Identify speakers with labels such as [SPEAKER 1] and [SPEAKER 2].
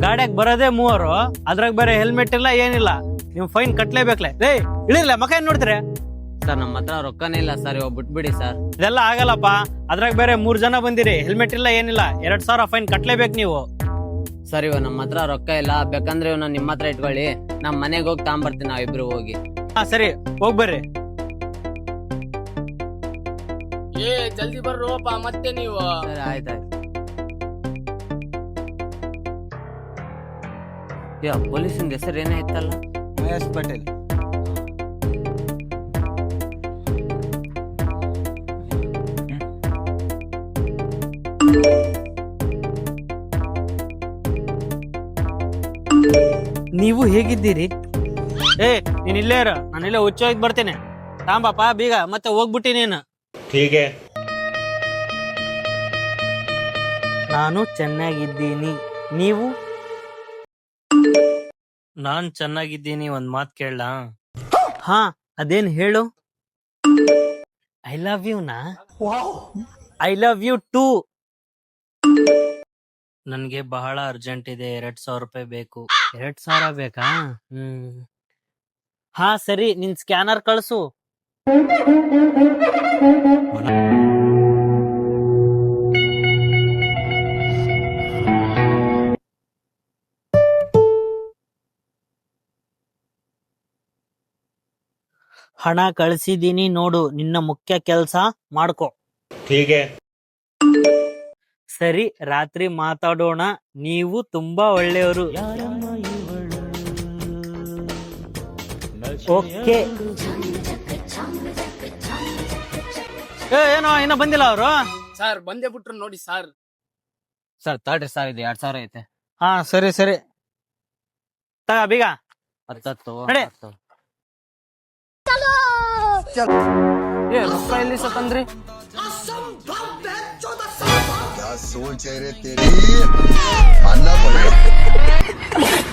[SPEAKER 1] ಗಾಡಿಯಾಗ ಬರೋದೇ ಮೂವರು, ಅದ್ರಾಗ ಬೇರೆ ಹೆಲ್ಮೆಟ್ ಇಲ್ಲ ಏನಿಲ್ಲ. ನೀವು ಫೈನ್ ಕಟ್ಲೇಬೇಕ್ಲೆ. ರೇ ಇಳಿರ್ಲ, ಮಕ ಏನ್ ನೋಡ್ತೀರಿ?
[SPEAKER 2] ಸರ್ ನಮ್ಮ ಹತ್ರ ರೊಕ್ಕನೇ ಇಲ್ಲ ಸರ್, ಇವಾಗ ಬಿಟ್ಬಿಡಿ ಸರ್.
[SPEAKER 1] ಇದೆಲ್ಲ ಆಗಲ್ಲಪ್ಪ. ಅದ್ರಾಗ ಬೇರೆ 3 ಜನ ಬಂದಿರಿ, ಹೆಲ್ಮೆಟ್ ಇಲ್ಲ ಏನಿಲ್ಲ. 2000 ಫೈನ್ ಕಟ್ಲೇಬೇಕು ನೀವು.
[SPEAKER 2] ಸರ್ ಇವ ನಮ್ಮ ಹತ್ರ ರೊಕ್ಕ ಇಲ್ಲ, ಬೇಕಂದ್ರೆ ಇವ್ನ ನಿಮ್ಮ ಹತ್ರ ಇಟ್ಕೊಳ್ಳಿ, ನಮ್ ಮನೆಗೆ ಹೋಗಿ ತಗೊಂಬರ್ತೀನಿ, ನಾವಿಬ್ರು ಹೋಗಿ.
[SPEAKER 1] ಹಾ ಸರಿ, ಹೋಗ್ಬರ್ರಿ.
[SPEAKER 3] ಜಲ್ದಿ ಬರ್ರೋಪ ಮತ್ತೆ ನೀವು.
[SPEAKER 2] ಸರಿ ಆಯ್ತಾಯ್ತು. ಪೊಲೀಸಿಂದ ಹೆಸರು ಏನೇ ಇತ್ತಲ್ಲ?
[SPEAKER 4] ಮಹೇಶ್ ಪಟೇಲ್.
[SPEAKER 1] ನೀವು ಹೇಗಿದ್ದೀರಿ? ನೀನ್ ಇಲ್ಲೇ ಇರ, ನಾನು ಇಲ್ಲೇ ಹುಚ್ಚೋಗಿ ಬರ್ತೇನೆ. ತಾಂಬಪ್ಪ ಬೀಗ, ಮತ್ತೆ ಹೋಗ್ಬಿಟ್ಟಿ ನೀನು. ನಾನು ಚೆನ್ನಾಗಿದ್ದೀನಿ, ನೀವು? ನಾನ್ ಚೆನ್ನಾಗಿದ್ದೀನಿ. ಒಂದ್ ಮಾತ್ ಕೇಳಲಾ? ಹಾ, ಅದೇನ್ ಹೇಳು. ಐ ಲವ್ ಯು ನಾ? I love you too. ನನ್ಗೆ ಬಹಳ ಅರ್ಜೆಂಟ್ ಇದೆ, 2000 ರೂಪಾಯಿ ಬೇಕು. 2000 ಬೇಕಾ? ಹಾ ಸರಿ, ನಿನ್ ಸ್ಕ್ಯಾನರ್ ಕಳ್ಸು. ಹಣ ಕಳ್ಸಿದೀನಿ ನೋಡು, ನಿನ್ನ ಮುಖ್ಯ ಕೆಲ್ಸ ಮಾಡ್ಕೊ. ಸರಿ, ರಾತ್ರಿ ಮಾತಾಡೋಣ. ನೀವು ತುಂಬಾ ಒಳ್ಳೆಯವರು. ಓಕೆ. ಏನೋ ಇನ್ನ ಬಂದಿಲ್ಲ ಅವರು?
[SPEAKER 3] ಸರ್ ಬಂದೇ ಬಿಟ್ರು ನೋಡಿ ಸರ್.
[SPEAKER 2] ಸರ್ ತಡ್ರಿ ಸರ್, ಇದು 2000 ಐತೆ.
[SPEAKER 1] ಹಾ ಸರಿ ಸರಿ, ತಗ ಬೀಗ.
[SPEAKER 2] 10
[SPEAKER 1] ನಡೆ.
[SPEAKER 2] ರೊಕ್ಕ ಎಲ್ಲಿ ಸತ್ತಂದ್ರಿ?
[SPEAKER 5] क्या सोच है रे तेरी, मानना पड़ेगा।